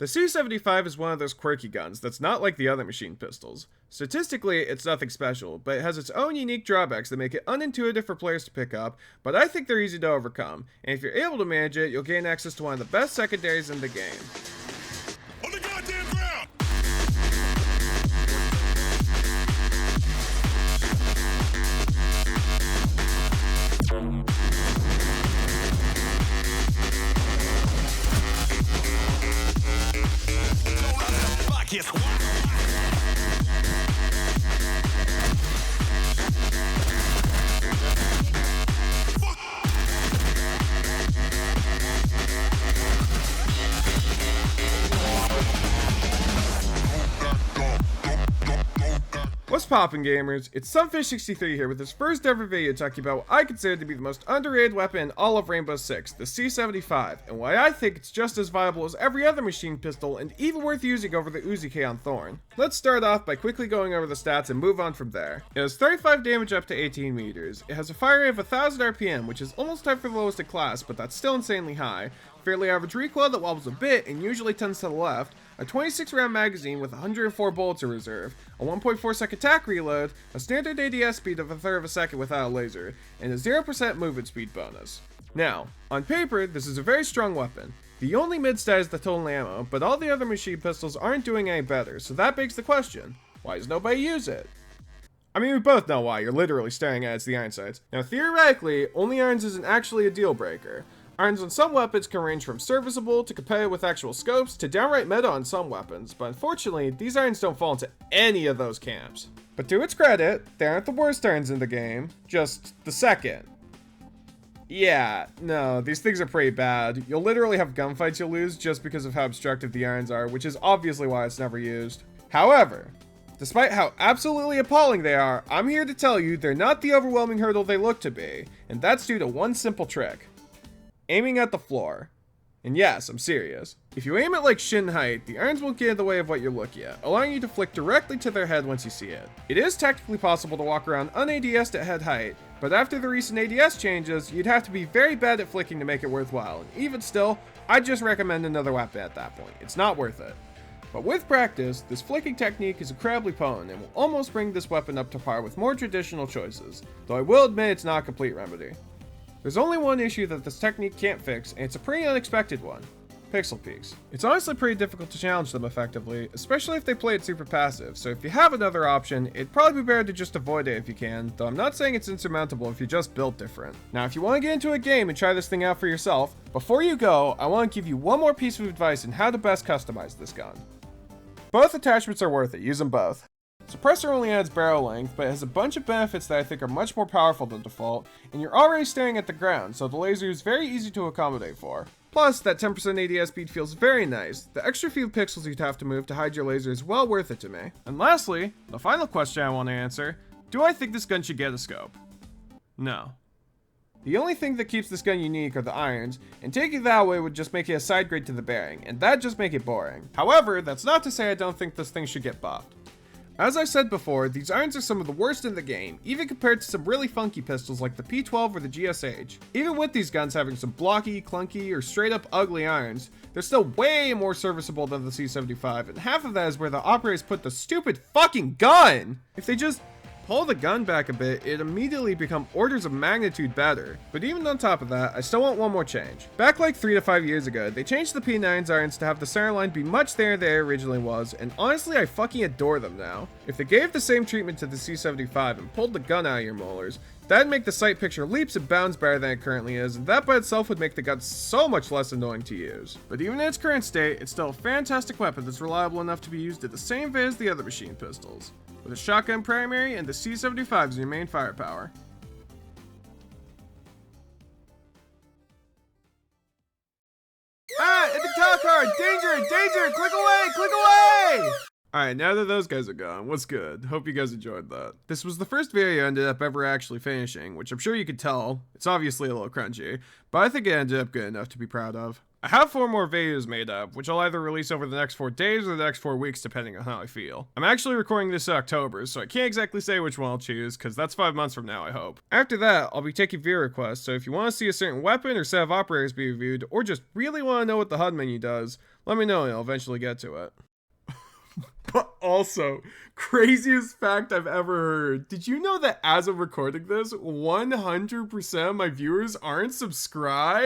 The C75 is one of those quirky guns that's not like the other machine pistols. Statistically, it's nothing special, but it has its own unique drawbacks that make it unintuitive for players to pick up, but I think they're easy to overcome, and if you're able to manage it, you'll gain access to one of the best secondaries in the game. On the goddamn ground! What's poppin', gamers? It's Sunfish63 here with this first ever video talking about what I consider to be the most underrated weapon in all of Rainbow Six, the C75, and why I think it's just as viable as every other machine pistol and even worth using over the Uzi K on Thorn. Let's start off by quickly going over the stats and move on from there. It has 35 damage up to 18 meters, it has a fire rate of 1000 RPM, which is almost tied for the lowest in class, but that's still insanely high, fairly average recoil that wobbles a bit and usually tends to the left, a 26 round magazine with 104 bullets in reserve, a 1.4 second tac reload, a standard ADS speed of a third of a second without a laser, and a 0% movement speed bonus. Now, on paper, this is a very strong weapon. The only mid stat is the total ammo, but all the other machine pistols aren't doing any better, so that begs the question, why does nobody use it? I mean, we both know why, you're literally staring at the iron sights. Now, theoretically, only irons isn't actually a deal breaker. Irons on some weapons can range from serviceable to competitive with actual scopes to downright meta on some weapons, but unfortunately, these irons don't fall into any of those camps. But to its credit, they aren't the worst irons in the game, just the second. Yeah, no, these things are pretty bad. You'll literally have gunfights you'll lose just because of how obstructive the irons are, which is obviously why it's never used. However, despite how absolutely appalling they are, I'm here to tell you they're not the overwhelming hurdle they look to be, and that's due to one simple trick. Aiming at the floor. And yes, I'm serious. If you aim at like shin height, the irons won't get in the way of what you're looking at, allowing you to flick directly to their head once you see it. It is technically possible to walk around un-ADS'd at head height, but after the recent ADS changes, you'd have to be very bad at flicking to make it worthwhile, and even still, I'd just recommend another weapon at that point. It's not worth it. But with practice, this flicking technique is incredibly potent and will almost bring this weapon up to par with more traditional choices, though I will admit it's not a complete remedy. There's only one issue that this technique can't fix, and it's a pretty unexpected one. Pixel peaks. It's honestly pretty difficult to challenge them effectively, especially if they play it super passive, so if you have another option, it'd probably be better to just avoid it if you can, though I'm not saying it's insurmountable if you're just built different. Now if you want to get into a game and try this thing out for yourself, before you go, I want to give you one more piece of advice on how to best customize this gun. Both attachments are worth it, use them both. Suppressor only adds barrel length, but it has a bunch of benefits that I think are much more powerful than default, and you're already staring at the ground, so the laser is very easy to accommodate for. Plus, that 10% ADS speed feels very nice. The extra few pixels you'd have to move to hide your laser is well worth it to me. And lastly, the final question I want to answer, do I think this gun should get a scope? No. The only thing that keeps this gun unique are the irons, and taking that away would just make it a side grade to the bearing, and that'd just make it boring. However, that's not to say I don't think this thing should get buffed. As I said before, these irons are some of the worst in the game, even compared to some really funky pistols like the P12 or the GSH. Even with these guns having some blocky, clunky, or straight up ugly irons, they're still way more serviceable than the C75, and half of that is where the operators put the stupid fucking gun! If they just pull the gun back a bit, it immediately become orders of magnitude better. But even on top of that, I still want one more change. Back like 3 to 5 years ago, they changed the P9's irons to have the center line be much thinner than it originally was, and honestly I fucking adore them now. If they gave the same treatment to the C75 and pulled the gun out of your molars, that'd make the sight picture leaps and bounds better than it currently is, and that by itself would make the gun so much less annoying to use. But even in its current state, it's still a fantastic weapon that's reliable enough to be used at the same way as the other machine pistols, with a shotgun primary and the C75 as your main firepower. Ah, at the top card! Danger! Danger! Click away! Click away! Alright, now that those guys are gone, what's good? Hope you guys enjoyed that. This was the first video I ended up ever actually finishing, which I'm sure you could tell. It's obviously a little crunchy, but I think it ended up good enough to be proud of. I have 4 more videos made up, which I'll either release over the next 4 days or the next 4 weeks depending on how I feel. I'm actually recording this in October, so I can't exactly say which one I'll choose, because that's 5 months from now, I hope. After that, I'll be taking viewer requests, so if you want to see a certain weapon or set of operators be reviewed, or just really want to know what the HUD menu does, Let me know and I'll eventually get to it. But also, craziest fact I've ever heard. Did you know that as of recording this, 100% of my viewers aren't subscribed?